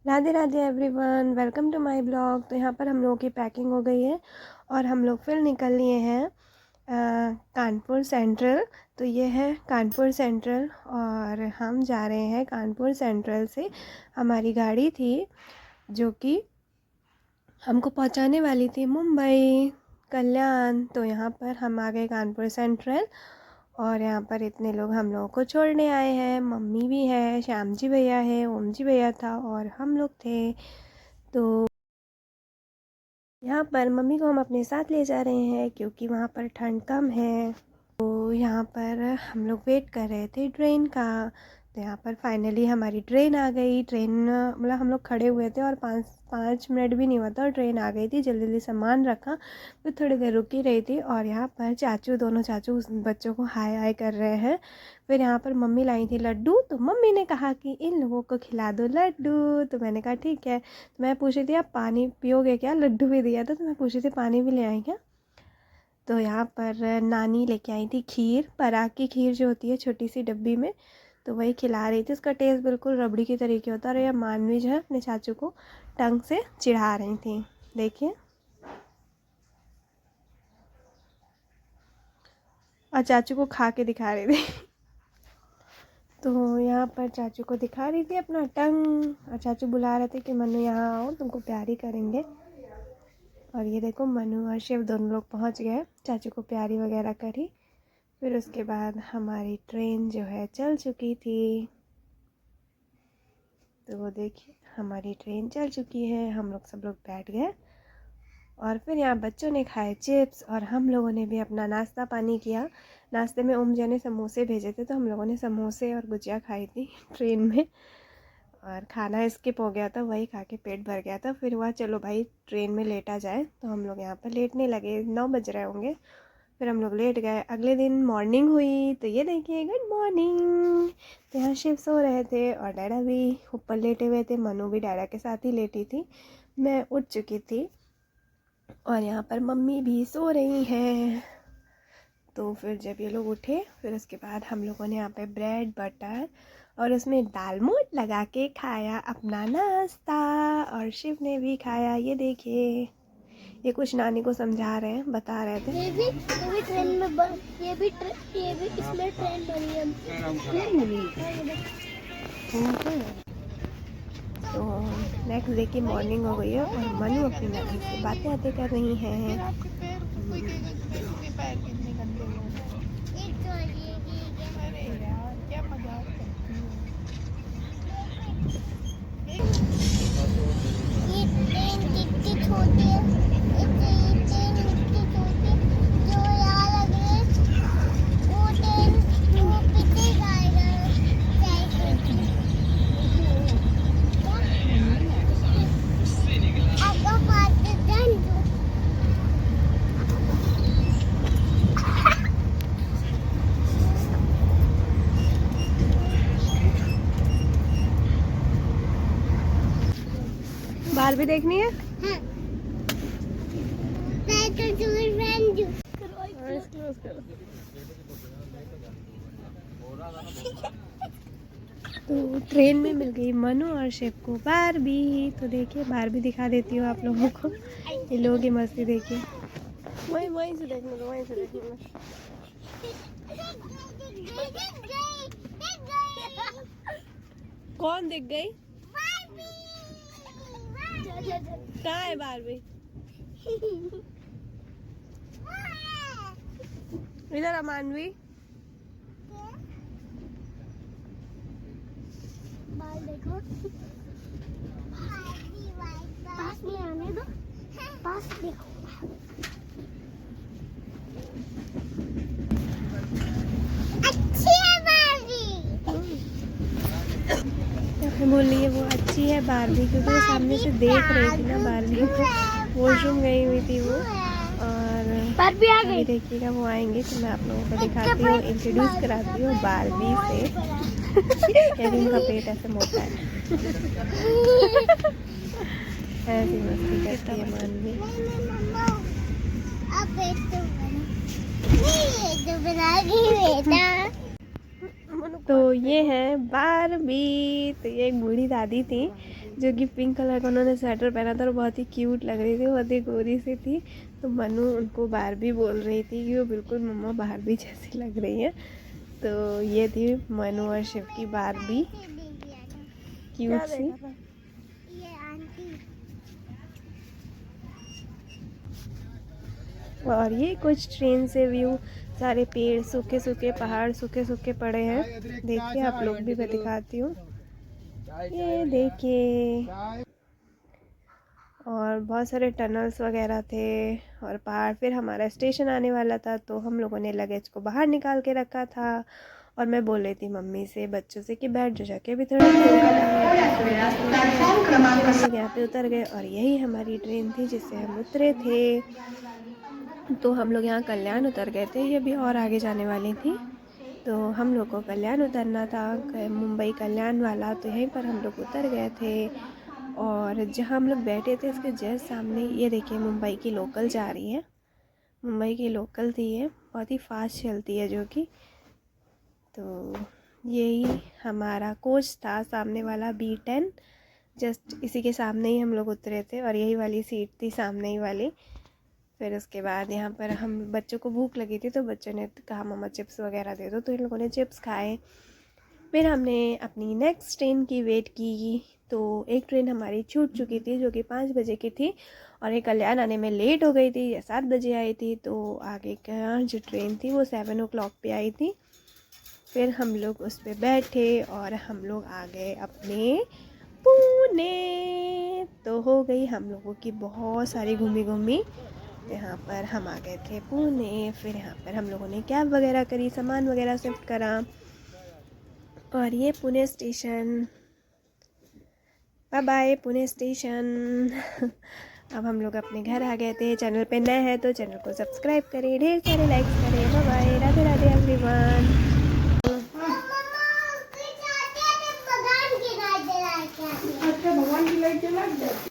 Radhe Radhe everyone, welcome to my blog. तो यहाँ पर हम लोगों की पैकिंग हो गई है और हम लोग फिर निकल लिए हैं कानपुर सेंट्रल। तो ये है कानपुर सेंट्रल और हम जा रहे हैं कानपुर सेंट्रल से। हमारी गाड़ी थी जो कि हमको पहुँचाने वाली थी मुंबई कल्याण। तो यहाँ पर हम आ गए कानपुर सेंट्रल और यहाँ पर इतने लोग हम लोगों को छोड़ने आए हैं। मम्मी भी है, श्याम जी भैया है, ओम जी भैया था और हम लोग थे। तो यहाँ पर मम्मी को हम अपने साथ ले जा रहे हैं क्योंकि वहाँ पर ठंड कम है। तो यहाँ पर हम लोग वेट कर रहे थे ट्रेन का। तो यहाँ पर फाइनली हमारी ट्रेन आ गई। ट्रेन मतलब हम लोग खड़े हुए थे और पाँच मिनट भी नहीं हुआ था और ट्रेन आ गई थी। जल्दी जल्दी सामान रखा, फिर थोड़ी देर रुकी रही थी और यहाँ पर दोनों चाचू उस बच्चों को हाय हाय कर रहे हैं। फिर यहाँ पर मम्मी लाई थी लड्डू, तो मम्मी ने कहा कि इन लोगों को खिला दो लड्डू। तो मैंने कहा ठीक है। तो मैं पूछ रही थी आप पानी पियोगे क्या, लड्डू भी दिया था तो मैं पूछ रही थी पानी भी ले आए क्या। तो यहाँ पर नानी लेके आई थी खीर, पराग की खीर जो होती है छोटी सी डब्बी में, तो वही खिला रही थी। उसका टेस्ट बिल्कुल रबड़ी की तरीके होता है। और यह मानवी जो है अपने चाचू को टंग से चिढ़ा रही थी, देखिए। और चाचू को खा के दिखा रही थी तो यहाँ पर चाचू को दिखा रही थी अपना टंग और चाचू बुला रहे थे कि मनु यहाँ आओ, तुमको प्यारी करेंगे। और ये देखो मनु और शिव दोनों लोग पहुँच गए, चाचू को प्यारी वगैरह करी। फिर उसके बाद हमारी ट्रेन जो है चल चुकी थी। तो वो देखिए हमारी ट्रेन चल चुकी है, हम लोग सब लोग बैठ गए। और फिर यहाँ बच्चों ने खाए चिप्स और हम लोगों ने भी अपना नाश्ता पानी किया। नाश्ते में ओमजा ने समोसे भेजे थे तो हम लोगों ने समोसे और गुजिया खाई थी ट्रेन में। और खाना स्किप हो गया था, वही खा के पेट भर गया था। फिर हुआ चलो भाई ट्रेन में लेटा जाए, तो हम लोग यहाँ पर लेटने लगे। 9 बज रहे होंगे, फिर हम लोग लेट गए। अगले दिन मॉर्निंग हुई तो ये देखिए गुड मॉर्निंग। तो यहाँ शिव सो रहे थे और डैडा भी ऊपर लेटे हुए थे। मनु भी डैडा के साथ ही लेटी थी, मैं उठ चुकी थी। और यहाँ पर मम्मी भी सो रही हैं। तो फिर जब ये लोग उठे, फिर उसके बाद हम लोगों ने यहाँ पे ब्रेड बटर और उसमें दाल मोठ लगा के खाया अपना नाश्ता। और शिव ने भी खाया। ये देखिए ये कुछ नानी को समझा रहे हैं, बता रहे थे। ये भी ट्रेन में ये भी इसमें ट्रेन बनी है। तो नेक्स्ट डे की मॉर्निंग हो गई है और मनु अपनी नानी से बातें कर रही हैं। बाल भी देखनी है। तो ट्रेन में मिल गई मनु और शिव को बारबी। तो देखिए बारबी दिखा देती हूँ आप लोगों को। ये लोगों की मस्ती देखिए। वहीं से देखने दो, वहीं से देखने दो। कौन दिख गई? कहाँ है बारबी? इधर अमानवी। बाल देखो, पास में आने दो, पास देखो। अच्छी है बारबी। बोल रही है वो अच्छी है बारबी, क्योंकि वो सामने से देख रही थी ना बारबी को। वॉशरूम गई हुई थी वो। और बारबी आ गई, देखिएगा वो आएंगे तो मैं आप लोगों को दिखाती हूँ, इंट्रोड्यूस कराती हूँ बारबी से। यानी उनका पेट ऐसे मोटा है। ऐसी मस्ती करती है मानवी। मनु तो ये है बारबी। तो ये एक बूढ़ी दादी थी जो कि पिंक कलर का उन्होंने स्वेटर पहना था और बहुत ही क्यूट लग रही थी, बहुत ही गोरी सी थी। तो मनु उनको बारबी बोल रही थी कि वो बिल्कुल मम्मा बारबी जैसी लग रही है। तो ये थी मनु और शिव की बारबी, क्यूट सी। और ये कुछ ट्रेन से व्यू, सारे पेड़, सूखे सूखे पहाड़, सूखे सूखे पड़े हैं। देखिए आप लोग भी, मैं दिखाती हूँ, ये देखिए। और बहुत सारे टनल्स वगैरह थे और पहाड़। फिर हमारा स्टेशन आने वाला था तो हम लोगों ने लगेज को बाहर निकाल के रखा था। और मैं बोल रही थी मम्मी से, बच्चों से कि बैठ जाके अभी थोड़ा यहाँ पे उतर गए। और यही हमारी ट्रेन थी जिससे हम उतरे थे। तो हम लोग यहाँ कल्याण उतर गए थे, ये भी और आगे जाने वाली थी। तो हम लोग को कल्याण उतरना था, मुंबई कल्याण वाला। तो यहीं पर हम लोग उतर गए थे। और जहाँ हम लोग बैठे थे इसके जस्ट सामने ये देखिए मुंबई की लोकल जा रही है। मुंबई की लोकल थी ये, बहुत ही फास्ट चलती है जो कि। तो यही हमारा कोच था, सामने वाला B10। जस्ट इसी के सामने ही हम लोग उतरे थे और यही वाली सीट थी, सामने ही वाली। फिर उसके बाद यहाँ पर हम, बच्चों को भूख लगी थी तो बच्चों ने कहा मम्मा चिप्स वगैरह दे दो, तो इन लोगों ने चिप्स खाए। फिर हमने अपनी नेक्स्ट ट्रेन की वेट की। तो एक ट्रेन हमारी छूट चुकी थी जो कि 5 बजे की थी और ये कल्याण आने में लेट हो गई थी, 7 बजे आई थी। तो आगे का जो ट्रेन थी वो 7 o'clock पे आई थी। फिर हम लोग उस पर बैठे और हम लोग आ गए अपने पुणे। तो हो गई हम लोगों की बहुत सारी घूमी। यहाँ पर हम आ गए थे पुणे। फिर यहाँ पर हम लोगों ने कैब वगैरह करी, सामान वगैरह शिफ्ट करा। और ये Pune station, bye bye Pune station. अब हम लोग अपने घर आ गए थे। चैनल पे नए हैं तो चैनल को सब्सक्राइब करें, ढेर सारे लाइक्स करें। Bye bye, Radhe Radhe everyone. अच्छा, भगवान की लाइट जला दे।